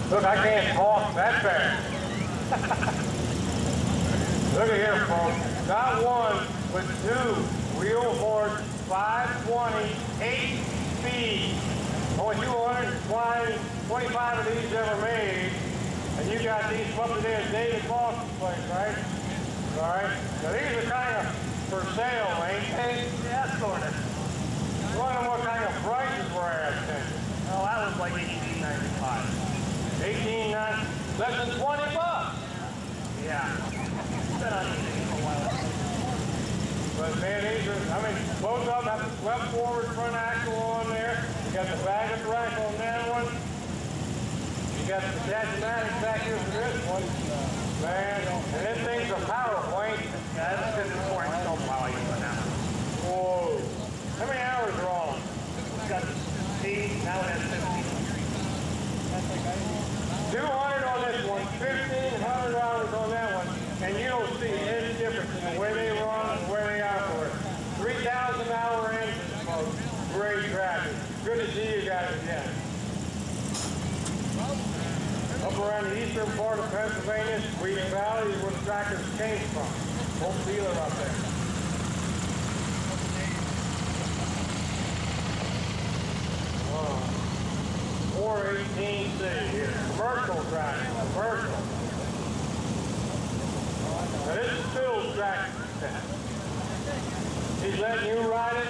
Look, I can't talk that fast. Look at here, folks. Got one with two wheel horse, 520, 8 speed. Only 225 of these ever made. And you got these up to there at David Foster's place, right? All right. Now these are kind of for sale, ain't they? Yeah, sort of. Wondering what kind of prices we're at then. Oh, that was like $18.95. 18.9, less than 20 bucks. Yeah. It's been on eBay for a while. But man, these are, I mean, both of them have the swept forward front axle on there. You got the bag of rack on that one. You got the Dashmatic back here for this one. Man, and this thing's a powerful, ain't it? Yeah, that's a good pouring snowplow I use right now. Whoa. How many hours are on? It's got the speed, now it has 15. 200 on this one, 1,500 hours on that one, and you don't see any difference in the way they run and the way they operate. 3,000-hour engines, folks. Great tractor. Good to see you guys again. Up around the eastern part of Pennsylvania, Sweet Valley is where the tractors came from. Old dealer up there. Oh. 418C here. Commercial tractor. Commercial. Now this is Phil's tractor. He's letting you ride it?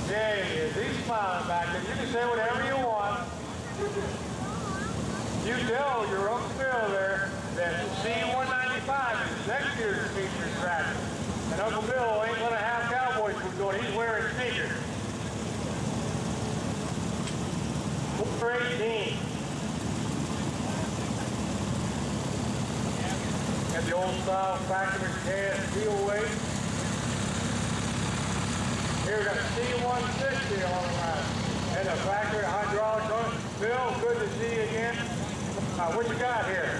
Yeah, he is. He's smiling back there. You can say whatever you want. You tell your Uncle Bill there that C195 is next year's featured tractor. And Uncle Bill ain't going to have cowboy boots on. He's wearing sneakers. 418. Got the old style factory cast steel weight. Here we got a C160 on the line. And a factory hydraulic on it. Bill, good to see you again. What you got here?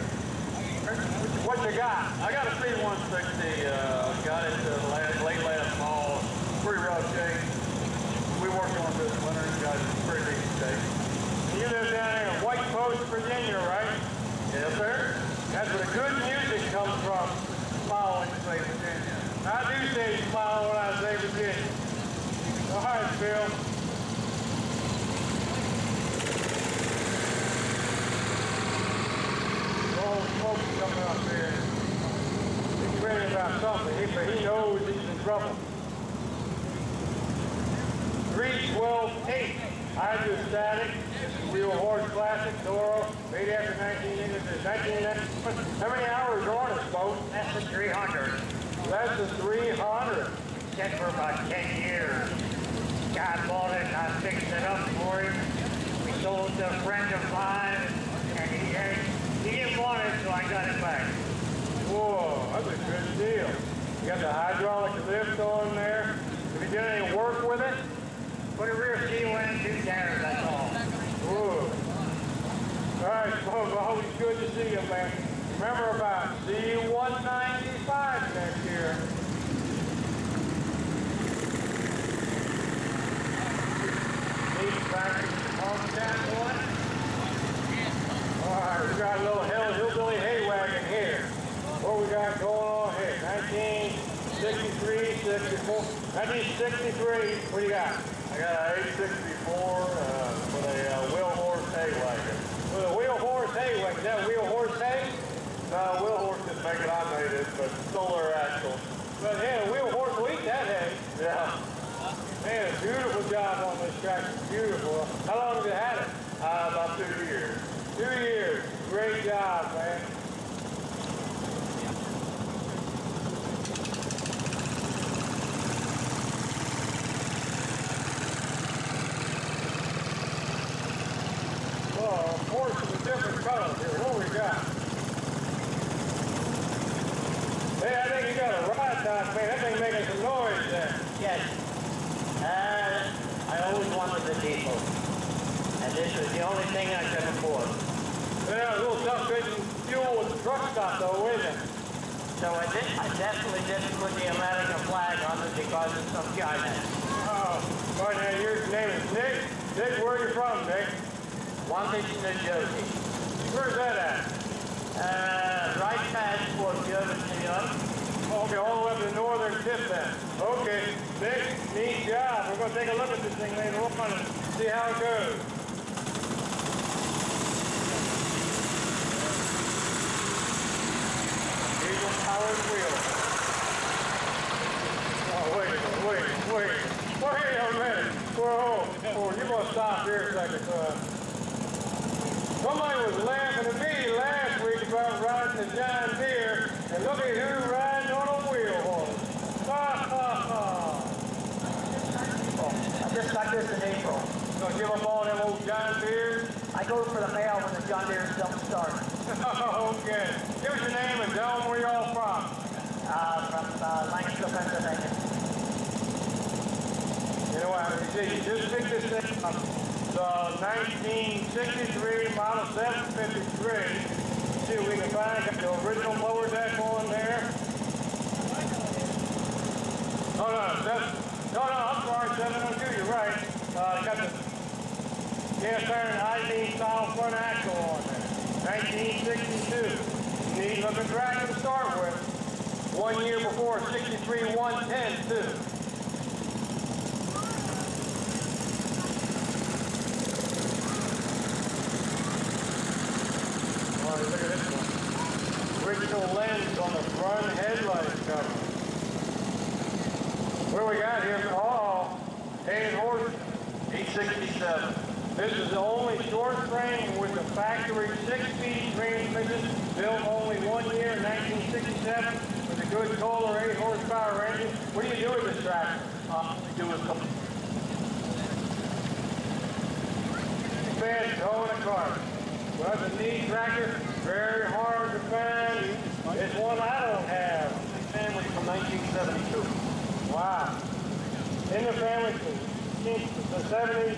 What you got? I got a C160. Got it late last fall. Pretty rough shape. We worked on this winter. Got it in pretty decent shape. You live down there in White Post, Virginia, right? Yes, sir. That's where the good music comes from. Smile when you say Virginia. I do say smile when I say Virginia. All right, Bill. Old folks coming up here. He's ready about something, but he knows he's in trouble. 312-8. Hydrostatic. Wheel horse classic, Toro, made after 1990. How many hours on it, folks? Less than 300. Less than 300. Checked for about 10 years. God bought it and I fixed it up for him. We sold it to a friend of mine and he didn't want it, so I got it back. Whoa, that's a good deal. You got the hydraulic lift on there. Have you done any work with it? Put a rear seal in and 2 tires, that's all. Whoa. All right, folks, always good to see you, man. Remember about C195 next year. These factories on that one. All right, we got a little hillbilly hay wagon here. What we got going on here? 1963, 64, 1963. What do you got? I got an 864 with a wheel horse hay wagon. With a wheel horse hay wagon. Is that wheel horse hay? No, wheel horse didn't make it. I made it, but solar axle. But yeah, wheel horse will eat that hay. Yeah. Man, a beautiful job on this tractor. Beautiful. How long have you had it? About 2 years. 2 years. Great job, man. Oh, of course, it's a different color here. What we got? Hey, I think you got a ride time, man. That thing making some noise there. Yes. I always wanted the diesel. And this was the only thing I could afford. Yeah, a little tough getting fuel with the truck stop though, isn't it? So I definitely didn't put the American flag on it because it's of China. Oh, right now, your name is Nick. Nick, where are you from, Nick? One fixing the Josie. Where's that at? Right past for Josie up. Okay, all the way up to the northern tip then. Okay, big, neat job. We're going to take a look at this thing later on and see how it goes. Diesel powered wheel. Oh, wait a minute. Whoa, you're going to stop here a second, son. Somebody was laughing at me last week about riding the John Deere, and look at who riding on a wheel horse. Ha ha ha. Oh, I just got this in April. Gonna give up all them old John Deeres? I go for the mail when the John Deere don't start. Okay. Give us your name and tell them where you're all from. From Lancaster, Pennsylvania. You know what? You just picked this thing up. The 1963 Model 753. See if we can find the original lower deck on there. No, I'm sorry, 702, you're right. Got the cast iron I-beam style front axle on there. 1962. Neat looking tractor to start with. 1 year before 63 110 too. Look at this one. Original lens on the front headlight cover. What do we got here? Oh, 8 horse, 867. This is the only short frame with the factory 6-speed transmission, built only 1 year, 1967, with a good Kohler 8 horsepower engine. What do you do with this tractor? Do a couple. Bed towing a cart. Well, that's a neat tractor, very hard to find. It's one I don't have. Family from 1972. Wow. In the family since the 72.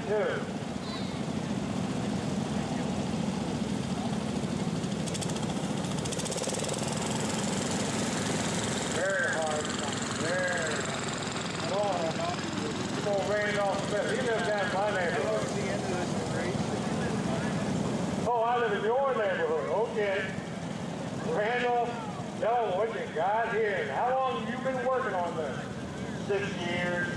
Very hard. Very. Come on, Randolph Smith. He lives down in my neighborhood. Oh, I live in your neighborhood. Okay. Randolph, tell them what you got here. How long have you been working on this? 6 years.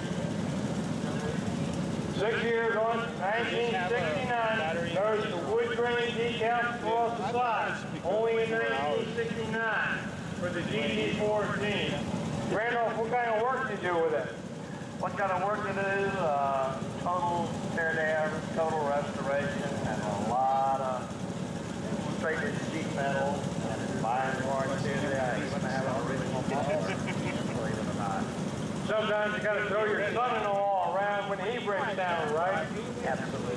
6 years on 1969. There's the wood grain decals across the side. Only in 1969 for the GT14. Randolph, what kind of work do you do with it? What kind of work it is? Total tear down, total restoration, and a lot of straightened sheet metal and iron parts in there. Even have an original ball, believe it or not. Sometimes you got to throw your son-in-law around when he breaks down, right? Absolutely.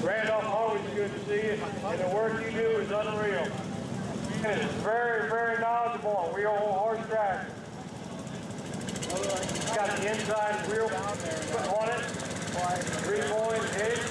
Randolph, always good to see you, and the work you do is unreal. And it's very, very knowledgeable on wheel horse tractor. It's got the inside wheel put on it, 3-point hitch.